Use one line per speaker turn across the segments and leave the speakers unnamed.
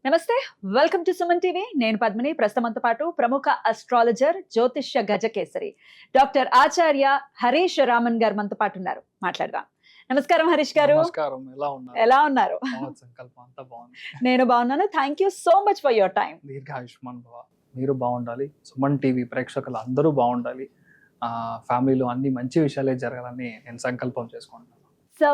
నమస్తే, welcome to Suman TV. నేను పద్మిని. ప్రస్తుతంతో పాటు ప్రముఖ అస్ట్రాలజర్, జ్యోతిష్య గజకేసరి డాక్టర్ ఆచార్య హరీష్ రామన్ గారు మనతో పాటు ఉన్నారు. మాట్లాడదాం. నమస్కారం హరీష్ గారు.
నమస్కారం.
ఎలా ఉన్నారు?
సంకల్పం అంతా బాగుంది.
నేను బాగున్నాను. Thank you so much for your time.
దీర్ఘాయుష్మాన్ భవ. మీరు బాగుండాలి, సుమన్ టీవీ ప్రేక్షకులు అందరూ బాగుండాలి, ఫ్యామిలీలో అన్ని మంచి విషయాలే జరగాలని నేను సంకల్పం చేసుకుంటున్నాను.
సో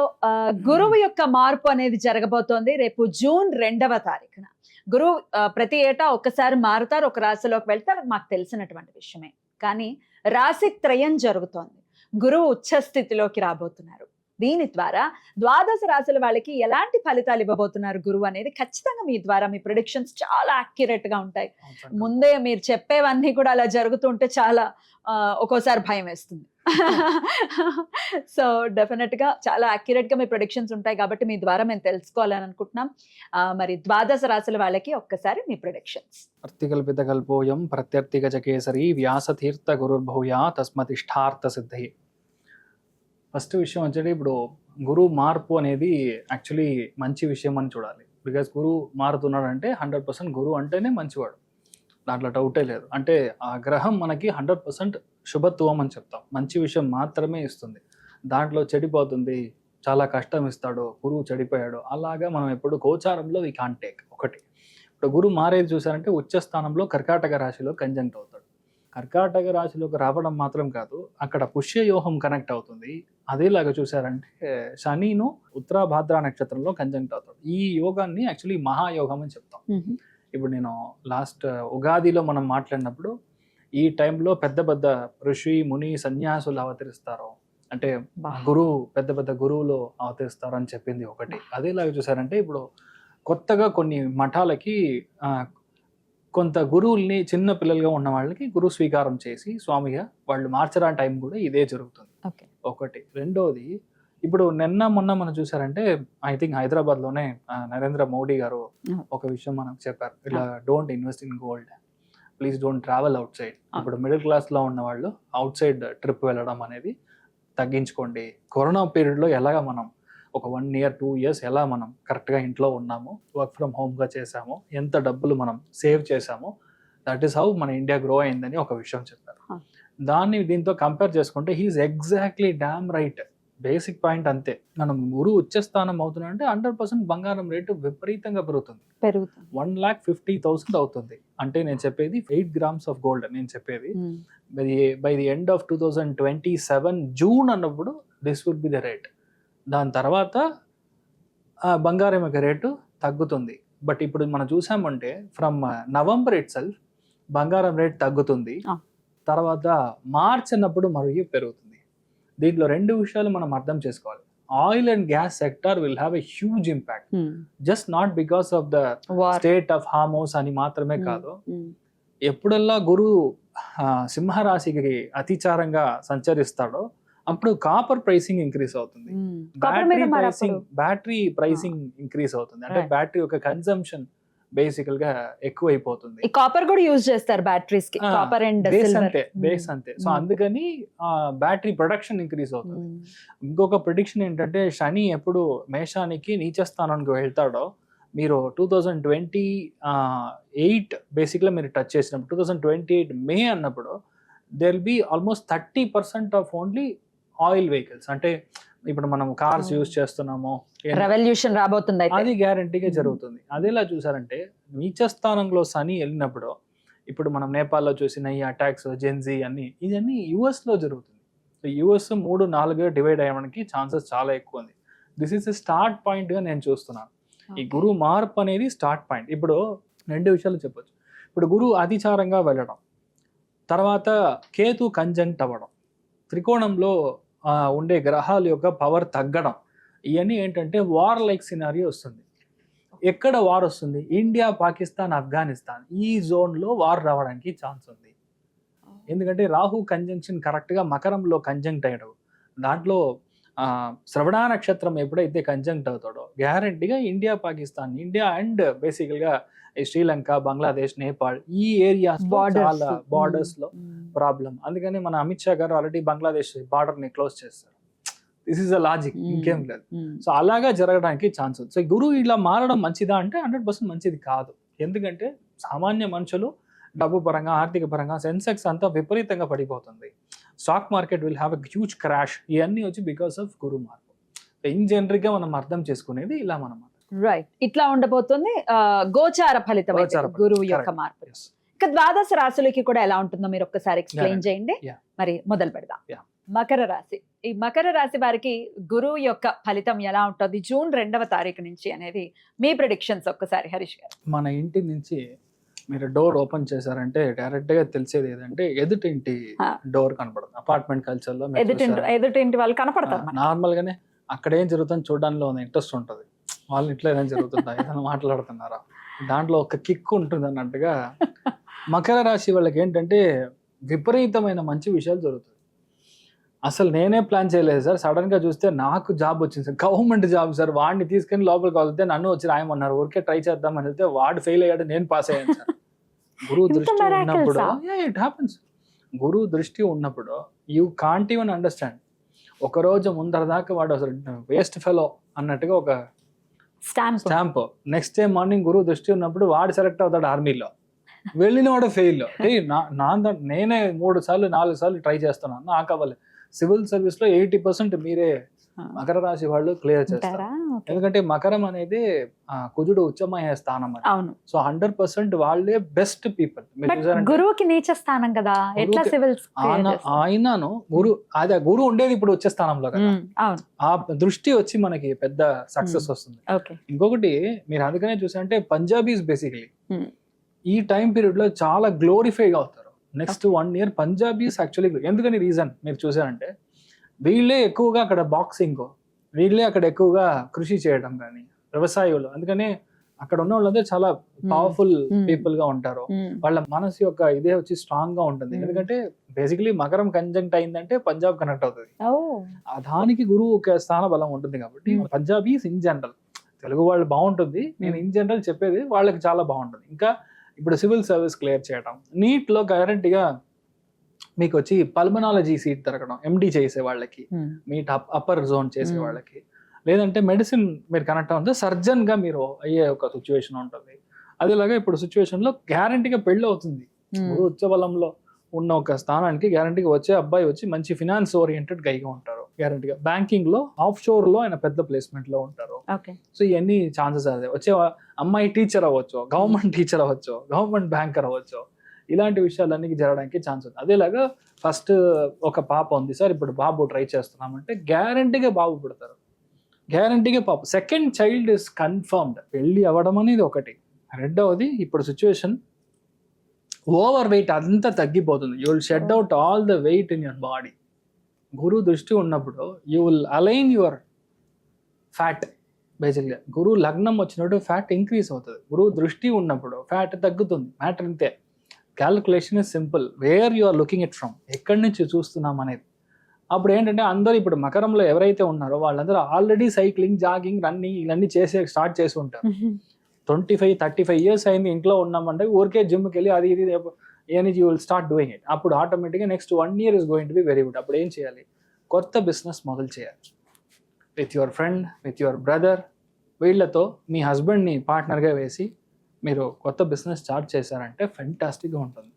గురువు యొక్క మార్పు అనేది జరగబోతోంది రేపు జూన్ 2వ తారీఖున. గురువు ప్రతి ఏటా ఒక్కసారి మారుతారు, ఒక రాశిలోకి వెళ్తారు, మాకు తెలిసినటువంటి విషయమే. కానీ రాశి త్రయం జరుగుతోంది. గురువు ఉచ్చ స్థితిలోకి రాబోతున్నారు. దీని ద్వారా ద్వాదశ రాశుల వాళ్ళకి ఎలాంటి ఫలితాలు ఇవ్వబోతున్నారు గురువు అనేది ఖచ్చితంగా మీ ద్వారా మీ ప్రిడిక్షన్స్ చాలా యాక్యురేట్ గా ఉంటాయి. ముందే మీరు చెప్పేవన్నీ కూడా అలా జరుగుతుంటే చాలా ఒక్కోసారి భయం వేస్తుంది. సో డెఫినెట్ గా చాలా యాక్యురేట్ గా మీ ప్రొడిక్షన్స్ ఉంటాయి కాబట్టి మీ ద్వారా మేము తెలుసుకోవాలని అనుకుంటున్నాం. మరి ద్వాదశ రాశుల వాళ్ళకి ఒక్కసారి మీ ప్రొడిక్షన్స్.
అర్థికల్పిత కల్పోయం ప్రత్యర్థి గజకేసరి వ్యాసతీర్థ గురుర్భూయా తస్మతిష్టార్థ సిద్ధి. ఫస్ట్ విషయం వచ్చేది, ఇప్పుడు గురువు మార్పు అనేది యాక్చువల్లీ మంచి విషయం అని చూడాలి. బికాస్ గురువు మారుతున్నాడు అంటే 100% గురువు అంటేనే మంచివాడు, దాంట్లో డౌటే లేదు. అంటే ఆ గ్రహం మనకి 100% శుభత్వం అని చెప్తాం. మంచి విషయం మాత్రమే ఇస్తుంది. దాంట్లో చెడిపోతుంది, చాలా కష్టం ఇస్తాడు, గురువు చెడిపోయాడు అలాగా మనం ఎప్పుడు గోచారంలో వీ కాంట్ టేక్. ఒకటి, ఇప్పుడు గురువు మారేది చూసారంటే ఉచ్చ స్థానంలో కర్కాటక రాశిలో కంజంక్ట్ అవుతాడు. కర్కాటక రాశిలోకి రావడం మాత్రం కాదు, అక్కడ పుష్యయోహం కనెక్ట్ అవుతుంది. అదేలాగా చూసారంటే శనిను ఉత్తరాభాద్ర నక్షత్రంలో కంజంక్ట్ అవుతాడు. ఈ యోగాన్ని యాక్చువల్లీ మహాయోగం అని చెప్తాం. ఇప్పుడు నేను లాస్ట్ ఉగాదిలో మనం మాట్లాడినప్పుడు ఈ టైంలో పెద్ద పెద్ద ఋషి ముని సన్యాసులు అవతరిస్తారు, అంటే గురువు పెద్ద పెద్ద గురువులు అవతరిస్తారు అని చెప్పింది ఒకటి. అదేలాగా చూసారంటే ఇప్పుడు కొత్తగా కొన్ని మఠాలకి కొంత గురువుల్ని చిన్న పిల్లలుగా ఉన్న వాళ్ళకి గురువు స్వీకారం చేసి స్వామిగా వాళ్ళు మార్చడానికి టైం కూడా ఇదే జరుగుతుంది. ఒకటి. రెండోది, ఇప్పుడు నిన్న మొన్న మనం చూసారంటే ఐ థింక్ హైదరాబాద్లోనే నరేంద్ర మోడీ గారు ఒక విషయం మనకు చెప్పారు, ఇలా don't invest in gold, please don't travel out side. ఇప్పుడు మిడిల్ క్లాస్లో ఉన్న వాళ్ళు అవుట్ సైడ్ ట్రిప్ వెళ్ళడం అనేది తగ్గించుకోండి. కరోనా పీరియడ్లో ఎలాగా మనం ఒక 1 year 2 years ఎలా మనం కరెక్ట్గా ఇంట్లో ఉన్నాము, వర్క్ ఫ్రమ్ హోమ్గా చేసాము, ఎంత డబ్బులు మనం సేవ్ చేసామో, దట్ ఈస్ హౌ మన ఇండియా గ్రో అయిందని ఒక విషయం చెప్పారు. దాన్ని దీంతో కంపేర్ చేసుకుంటే he is exactly damn right. Basic point అంతే. మనం గురువు ఉచ్చస్థానం అవుతున్నా అంటే 100% బంగారం రేటు విపరీతంగా పెరుగుతుంది. 1,50,000 అవుతుంది. అంటే నేను చెప్పేది 8 grams ఆఫ్ గోల్డ్. నేను చెప్పేది by the end of 2027 June అన్నప్పుడు this would be the rate. దాని తర్వాత బంగారం యొక్క రేటు తగ్గుతుంది. బట్ ఇప్పుడు మనం చూసామంటే ఫ్రమ్ నవంబర్ ఇట్ సెల్ఫ్ బంగారం రేట్ తగ్గుతుంది, తర్వాత మార్చ్ అన్నప్పుడు మరియు పెరుగుతుంది. దీంట్లో 2 విషయాలు మనం అర్థం చేసుకోవాలి. Oil and gas sector will have a huge impact, just not because of the state of Hormuz అని మాత్రమే కాదు. ఎప్పుడల్లా గురువు సింహరాశికి అతిచారంగా సంచరిస్తాడో అప్పుడు కాపర్ ప్రైసింగ్ ఇంక్రీజ్ అవుతుంది, బ్యాటరీ ప్రైసింగ్ ఇంక్రీజ్ అవుతుంది. అంటే బ్యాటరీ యొక్క కన్సంప్షన్ బేసికల్ గా ఎక్కువైపోతుంది.
కాపర్ కూడా యూజ్ చేస్తారు బ్యాటరీస్ కి, కాపర్ అండ్
బేస్ అంతే. సో అందుకని బ్యాటరీ ప్రొడక్షన్ ఇంక్రీజ్ అవుతుంది. ఇంకొక ప్రిడిక్షన్ ఏంటంటే శని ఎప్పుడు మేషానికి నీచ స్థానానికి వెళ్తాడో, మీరు 2028 బేసిక్గా మీరు టచ్ చేసినప్పుడు 2028 మే అన్నప్పుడు there will be almost 30% of only oil vehicles. అంటే ఇప్పుడు మనం కార్స్ యూజ్ చేస్తున్నాము,
రెవల్యూషన్ రాబోతుంది,
అది గ్యారంటీగా జరుగుతుంది. అదేలా చూసారంటే నీచ స్థానంలో శని వెళ్ళినప్పుడు, ఇప్పుడు మనం నేపాల్లో చూసిన ఈ అటాక్స్ జెన్జీ అన్ని ఇవన్నీ యుఎస్ లో జరుగుతుంది. సో యుఎస్ 3-4గా డివైడ్ అయ్యడానికి ఛాన్సెస్ చాలా ఎక్కువ ఉంది. దిస్ ఈస్ స్టార్ట్ పాయింట్ గా నేను చూస్తున్నాను. ఈ గురువు మార్పు అనేది స్టార్ట్ పాయింట్. ఇప్పుడు 2 విషయాలు చెప్పొచ్చు. ఇప్పుడు గురువు అతిచారంగా వెళ్ళడం, తర్వాత కేతు కంజంక్ట్ అవ్వడం, త్రికోణంలో ఉండే గ్రహాల యొక్క పవర్ తగ్గడం, ఇవన్నీ ఏంటంటే వార్ లైక్ సినారియో వస్తుంది. ఎక్కడ వార్ వస్తుంది? ఇండియా, పాకిస్తాన్, ఆఫ్ఘనిస్తాన్ ఈ జోన్లో వార్ రావడానికి ఛాన్స్ ఉంది. ఎందుకంటే రాహు కంజంక్షన్ కరెక్ట్గా మకరంలో కంజంక్ట్ అయ్యాడు. దాంట్లో శ్రవణ నక్షత్రం ఎప్పుడైతే కంజంక్ట్ అవుతాడో గ్యారంటీగా ఇండియా, పాకిస్తాన్, ఇండియా అండ్ బేసికల్గా శ్రీలంక, బంగ్లాదేశ్, నేపాల్ ఈ ఏరియాస్ చాలా బార్డర్స్ లో ప్రాబ్లం. అందుకని మన అమిత్ షా గారు ఆల్రెడీ బంగ్లాదేశ్ బార్డర్ ని క్లోజ్ చేస్తారు. This is a logic,
Hmm.
ఇంకేం లేదు. సో అలాగా జరగడానికి ఛాన్స్ ఉంది. సో గురువు ఇలా మారడం మంచిదా అంటే 100% మంచిది కాదు. ఎందుకంటే సామాన్య మనుషులు డబ్బు పరంగా, ఆర్థిక పరంగా సెన్సెక్స్ అంతా విపరీతంగా పడిపోతుంది. Stock market will have a huge crash. ఇవన్నీ వచ్చి బికాస్ ఆఫ్ గురు మార్పు. ఇన్ జనరల్ గా మనం అర్థం చేసుకునేది ఇలా మనం.
రైట్, ఇట్లా ఉండబోతుంది గోచార ఫలితం అయితే
గోచార ఫలితం,
గురువు యొక్క
correct.
మార్పు.
Yes.
ఇక ద్వాదశ రాశులకి కూడా ఎలా ఉంటుందో మీరు ఒక్కసారి ఎక్స్ప్లెయిన్
Yeah.
చేయండి.
Yeah.
మరి మొదలు పెడదాం.
Yeah.
మకర రాశి. ఈ మకర రాశి వారికి గురువు యొక్క ఫలితం ఎలా ఉంటుంది జూన్ 2వ తారీఖు నుంచి అనేది మీ ప్రిడిక్షన్స్ ఒక్కసారి హరీష్ గారు.
మన ఇంటి నుంచి మీరు డోర్ ఓపెన్ చేశారంటే డైరెక్ట్ గా తెలిసేది ఏదంటే ఎదుటింటి డోర్ కనపడుతుంది. అపార్ట్మెంట్ కల్చర్ లో
ఎదుటింటి వాళ్ళు కనపడతారు మనకి.
నార్మల్ గానే అక్కడ ఏం జరుగుతుంది చూడడానికి ఇంట్రెస్ట్ ఉంటుంది. వాళ్ళ ఇంట్లో ఏదైనా జరుగుతుందా, ఏదైనా మాట్లాడుతున్నారా, దాంట్లో ఒక కిక్ ఉంటుంది అన్నట్టుగా మకర రాశి వాళ్ళకి ఏంటంటే విపరీతమైన మంచి విషయాలు జరుగుతుంది. అసలు నేనే ప్లాన్ చేయలేదు సార్, సడన్ గా చూస్తే నాకు జాబ్ వచ్చింది సార్, గవర్నమెంట్ జాబ్ సార్, వాడిని తీసుకెళ్ళి లోపలికి వెళ్తే నన్ను వచ్చి రాయమన్నారు, ఊరికే ట్రై చేద్దామని వెళ్తే వాడు ఫెయిల్ అయ్యాడు, నేను పాస్ అయ్యాను సార్. గురువు దృష్టి ఉన్నప్పుడు ఇట్ హ్యాపెన్స్. గురువు దృష్టి ఉన్నప్పుడు యూ కాంట్ ఈవెన్ అండర్స్టాండ్. ఒక రోజు ముందర దాకా వాడు అసలు వేస్ట్ ఫెలో అన్నట్టుగా ఒక స్టాంప్. నెక్స్ట్ డే మార్నింగ్ గురువు దృష్టి ఉన్నప్పుడు వాడు సెలెక్ట్ అవుతాడు ఆర్మీలో, వెళ్ళిన వాడు ఫెయిల్. నేనే 3 సార్లు 4 సార్లు ట్రై చేస్తున్నాను, నాకు అవ్వలేదు. సివిల్ సర్వీస్ లో 80% మీరే మకర రాశి వాళ్ళు క్లియర్ చేస్తారు. ఎందుకంటే మకరం అనేది కుజుడు ఉచ్చమయ్యే స్థానం అది.
అవును.
సో 100% వాళ్ళే బెస్ట్ పీపుల్.
గురువుకి నీచ స్థానం కదా, ఎట్లా సివిల్
ఆయనను అదే గురువు ఉండేది ఇప్పుడు వచ్చే స్థానంలో కదా.
అవును.
ఆ దృష్టి వచ్చి మనకి పెద్ద సక్సెస్ వస్తుంది. ఇంకొకటి మీరు అందుకనే చూసారంటే పంజాబీస్ బేసికలీ ఈ టైం పీరియడ్ లో చాలా గ్లోరిఫైగా అవుతారు. నెక్స్ట్ 1 year పంజాబీస్ యాక్చువల్లీ, ఎందుకని రీజన్ మీరు చూసారంటే వీళ్ళే ఎక్కువగా అక్కడ బాక్సింగ్, వీళ్ళే అక్కడ ఎక్కువగా కృషి చేయడం కానీ వ్యవసాయంలో, అందుకని అక్కడ ఉన్న వాళ్ళందరూ చాలా పవర్ఫుల్ పీపుల్ గా ఉంటారు. వాళ్ళ మనసు యొక్క ఇదే వచ్చి స్ట్రాంగ్ గా ఉంటుంది. ఎందుకంటే బేసికలీ మకరం కంజంక్ట్ అయిందంటే పంజాబ్ కనెక్ట్ అవుతుంది. దానికి గురువు ఒక స్థాన బలం ఉంటుంది కాబట్టి పంజాబీస్ ఇన్ జనరల్, తెలుగు వాళ్ళు బాగుంటుంది, నేను ఇన్ జనరల్ చెప్పేది వాళ్ళకి చాలా బాగుంటుంది. ఇంకా ఇప్పుడు సివిల్ సర్వీస్ క్లియర్ చేయడం, నీట్లో గ్యారంటీగా మీకు వచ్చి పల్మనాలజీ సీట్ దొరకడం, ఎండి చేసే వాళ్ళకి, మీ అప్పర్ జోన్ చేసే వాళ్ళకి, లేదంటే మెడిసిన్ మీరు కనెక్ట్ అవుతే సర్జన్ గా మీరు అయ్యే ఒక సిచ్యువేషన్ ఉంటుంది. అదేలాగా ఇప్పుడు సిచ్యువేషన్ లో గ్యారంటీగా పెళ్లి అవుతుంది. గురు ఉచ్చబలంలో ఉన్న ఒక స్థానానికి గ్యారంటీగా వచ్చే అబ్బాయి వచ్చి మంచి ఫినాన్స్ ఓరియంటెడ్ గైగా ఉంటారు. గ్యారంటీగా బ్యాంకింగ్ లో ఆఫ్ షోర్ లో ఆయన పెద్ద ప్లేస్మెంట్ లో ఉంటారు. సో ఇవన్నీ ఛాన్సెస్ అదే. వచ్చే అమ్మాయి టీచర్ అవ్వచ్చు, గవర్నమెంట్ టీచర్ అవ్వచ్చు, గవర్నమెంట్ బ్యాంకర్ అవ్వచ్చు, ఇలాంటి విషయాలన్నీ జరగడానికి ఛాన్స్ ఉంది. అదేలాగా ఫస్ట్ ఒక పాప ఉంది సార్, ఇప్పుడు బాబు ట్రై చేస్తున్నామంటే గ్యారంటీగా బాబు పుడతారు, గ్యారంటీగా పాప. Second child is confirmed. పెళ్లి అవ్వడం అనేది ఒకటి. రెండవది ఇప్పుడు సిచ్యువేషన్ ఓవర్ వెయిట్ అంతా తగ్గిపోతుంది. You will shed out all the weight in your body. గురు దృష్టి ఉన్నప్పుడు you will align your fat. బేసిక్గా గురువు లగ్నం వచ్చినప్పుడు ఫ్యాట్ ఇంక్రీజ్ అవుతుంది. గురువు దృష్టి ఉన్నప్పుడు ఫ్యాట్ తగ్గుతుంది. మ్యాటర్ ఇంతే. Calculation is simple. Where you are looking it from, ఎక్కడి నుంచి చూస్తున్నాం అనేది. అప్పుడు ఏంటంటే అందరూ ఇప్పుడు మకరంలో ఎవరైతే ఉన్నారో వాళ్ళందరూ ఆల్రెడీ సైక్లింగ్, జాగింగ్, రన్నింగ్ ఇవన్నీ స్టార్ట్ చేసి ఉంటారు. 25-35 years అయింది ఇంట్లో ఉన్నామంటే ఊరికే జిమ్కి వెళ్ళి అది ఇది ఏనిజీ you will start doing it. అప్పుడు ఆటోమేటిక్గా next 1 year is going to be very good. అప్పుడు ఏం చేయాలి? కొత్త బిజినెస్ మొదలు చేయాలి. With your friend, with your brother, వీళ్ళతో మీ హస్బెండ్ని పార్ట్నర్గా వేసి మీరు కొత్త బిజినెస్ స్టార్ట్ చేశారంటే ఫెంటాస్టిక్గా ఉంటుంది.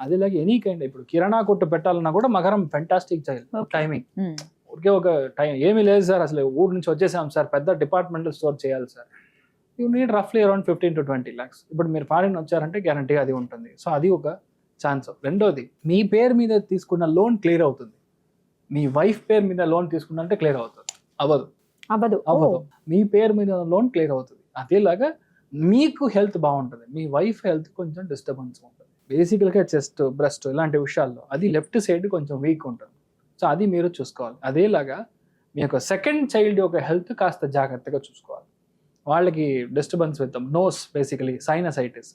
అదేలాగే ఎనీ కైండ్, ఇప్పుడు కిరాణా కొట్టు పెట్టాలన్నా కూడా మకరం ఫెంటాస్టిక్ టైమింగ్. ఊరికే ఒక టైం ఏమీ లేదు సార్, అసలు ఊరు నుంచి వచ్చేసాం సార్, పెద్ద డిపార్ట్మెంటల్ స్టోర్ చేయాలి సార్, యూ నీడ్ రఫ్లీ అరౌండ్ 15 to 20 lakhs. ఇప్పుడు మీరు ఫారిన్ వచ్చారంటే గ్యారంటీగా అది ఉంటుంది. సో అది ఒక ఛాన్స్. రెండోది, మీ పేరు మీద తీసుకున్న లోన్ క్లియర్ అవుతుంది. మీ వైఫ్ పేరు మీద లోన్ తీసుకున్నంటే క్లియర్ అవుతుంది. అవ్వదు. మీ పేరు మీద లోన్ క్లియర్ అవుతుంది. అదేలాగా మీకు హెల్త్ బాగుంటుంది, మీ వైఫ్ హెల్త్ కొంచెం డిస్టర్బెన్స్ ఉంటుంది. బేసికల్గా చెస్ట్, బ్రెస్ట్ ఇలాంటి విషయాల్లో అది లెఫ్ట్ సైడ్ కొంచెం వీక్ ఉంటుంది. సో అది మీరు చూసుకోవాలి. అదేలాగా మీ యొక్క సెకండ్ చైల్డ్ యొక్క హెల్త్ కాస్త జాగ్రత్తగా చూసుకోవాలి. వాళ్ళకి disturbance with nose, basically sinusitis,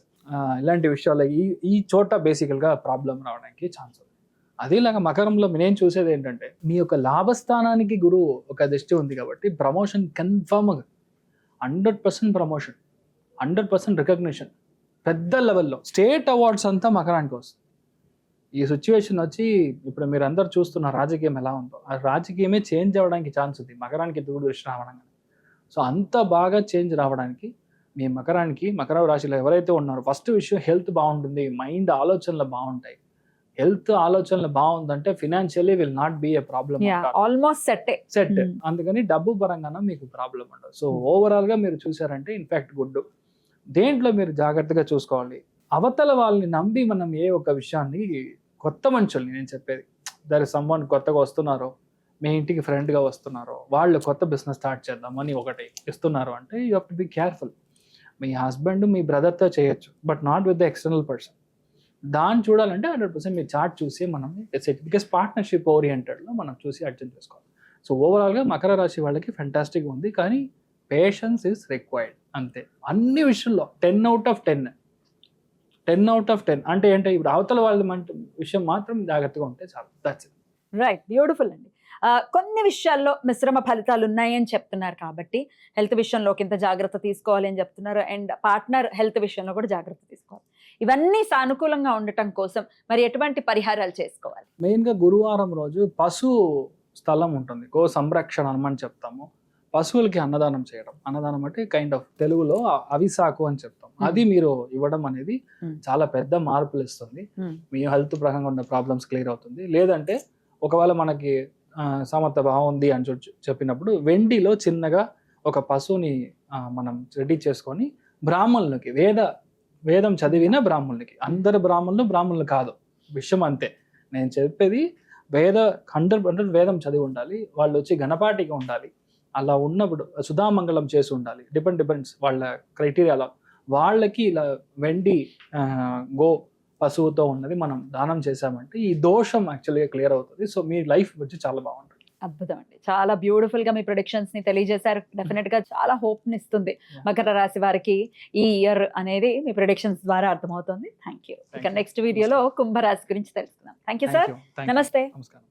ఇలాంటి విషయాల్లో ఈ చోట బేసికల్గా ప్రాబ్లం రావడానికి ఛాన్స్ ఉంది. అదేలాగా మకరంలో నేను చూసేది ఏంటంటే మీ యొక్క లాభస్థానానికి గురువు ఒక దృష్టి ఉంది కాబట్టి ప్రమోషన్ కన్ఫర్మ్గా 100% ప్రమోషన్, 100% రికగ్నిషన్, పెద్ద లెవెల్లో స్టేట్ అవార్డ్స్ అంతా మకరానికి వస్తుంది. ఈ సిచ్యువేషన్ వచ్చి ఇప్పుడు మీరు అందరు చూస్తున్న రాజకీయం ఎలా ఉందో ఆ రాజకీయమే చేంజ్ అవ్వడానికి ఛాన్స్ ఉంది మకరానికి దూరదృష్టి రావడం. సో అంత బాగా చేంజ్ రావడానికి మీ మకర రాశిలో ఎవరైతే ఉన్నారో ఫస్ట్ విషయం హెల్త్ బాగుంటుంది, మైండ్ ఆలోచనలు బాగుంటాయి. హెల్త్ ఆలోచనలు బాగుందంటే financially will not be A problem,
almost
set. అందుకని డబ్బు పరంగా మీకు ప్రాబ్లం ఉండదు. సో ఓవరాల్ గా మీరు చూసారంటే ఇన్ఫాక్ట్ గుడ్. దేంట్లో మీరు జాగ్రత్తగా చూసుకోవాలి, అవతల వాళ్ళని నమ్మి మనం ఏ ఒక విషయాన్ని, కొత్త మనుషుల్ని నేను చెప్పేది, దాని సమ్వన్ కొత్తగా వస్తున్నారో, మీ ఇంటికి ఫ్రెండ్గా వస్తున్నారో, వాళ్ళు కొత్త బిజినెస్ స్టార్ట్ చేద్దామని ఒకటి ఇస్తున్నారు అంటే you have to be careful. మీ హస్బెండ్ మీ బ్రదర్తో చేయొచ్చు, but not with the external person. దాన్ని చూడాలంటే 100% మీ చార్ట్ చూసి మనం బికాస్ పార్ట్నర్షిప్ ఓరియంటెడ్లో మనం చూసి అర్థం చేసుకోవాలి. సో ఓవరాల్గా మకర రాశి వాళ్ళకి ఫెంటాస్టిక్ ఉంది, కానీ పేషెన్స్ ఈస్ రిక్వైర్డ్ అంతే. అన్ని విషయంలో 10 out of 10 అంటే ఏంటంటే ఇప్పుడు అవతల వాళ్ళ విషయం మాత్రం జాగ్రత్తగా ఉంటే చాలు. That's it.
రైట్, బ్యూటిఫుల్ అండి. కొన్ని విషయాల్లో మిశ్రమ ఫలితాలు ఉన్నాయి అని చెప్తున్నారు కాబట్టి హెల్త్ విషయంలో ఇంత జాగ్రత్త తీసుకోవాలి అని చెప్తున్నారు, అండ్ పార్ట్నర్ హెల్త్ విషయంలో కూడా జాగ్రత్త తీసుకోవాలి. ఇవన్నీ సానుకూలంగా ఉండటం కోసం మరి ఎటువంటి పరిహారాలు చేసుకోవాలి?
మెయిన్గా గురువారం రోజు పశు స్థలం ఉంటుంది, గో సంరక్షణ అని చెప్తాము. పశువులకి అన్నదానం చేయడం, అన్నదానం అంటే కైండ్ ఆఫ్ తెలుగులో అవిసాకు అని చెప్తాం. అది మీరు ఇవ్వడం అనేది చాలా పెద్ద మార్పులు ఇస్తుంది. మీ హెల్త్ పరంగా ఉన్న ప్రాబ్లమ్స్ క్లియర్ అవుతుంది. లేదంటే ఒకవేళ మనకి సమర్థ బాగుంది అని చెప్పినప్పుడు వెండిలో చిన్నగా ఒక పశువుని మనం రెడీ చేసుకొని బ్రాహ్మణులకి, వేదం చదివిన బ్రాహ్మణులకి, అందరు బ్రాహ్మణులు కాదు, విషయం అంతే. నేను చెప్పేది 100% వేదం చదివి ఉండాలి, వాళ్ళు వచ్చి గణపాటిగా ఉండాలి. అలా ఉన్నప్పుడు సుధామంగళం చేసి ఉండాలి. డిపెండ్స్ వాళ్ళ క్రైటీరియాలో. వాళ్ళకి ఇలా వెండి గో పశువుతో ఉన్నది మనం దానం చేశామంటే ఈ దోషం యాక్చువల్గా క్లియర్ అవుతుంది. సో మీ లైఫ్ వచ్చి చాలా బాగుంటుంది.
అద్భుతం అండి, చాలా బ్యూటిఫుల్ గా మీ ప్రొడిక్షన్స్ ని తెలియజేశారు. డెఫినెట్ గా చాలా హోప్ ని ఇస్తుంది మకర రాశి వారికి ఈ ఇయర్ అనేది మీ ప్రొడిక్షన్స్ ద్వారా అర్థమవుతుంది. Thank you. ఇక నెక్స్ట్ వీడియోలో కుంభరాశి గురించి తెలుసుకుందాం. Thank you sir. నమస్తే.
నమస్కారం.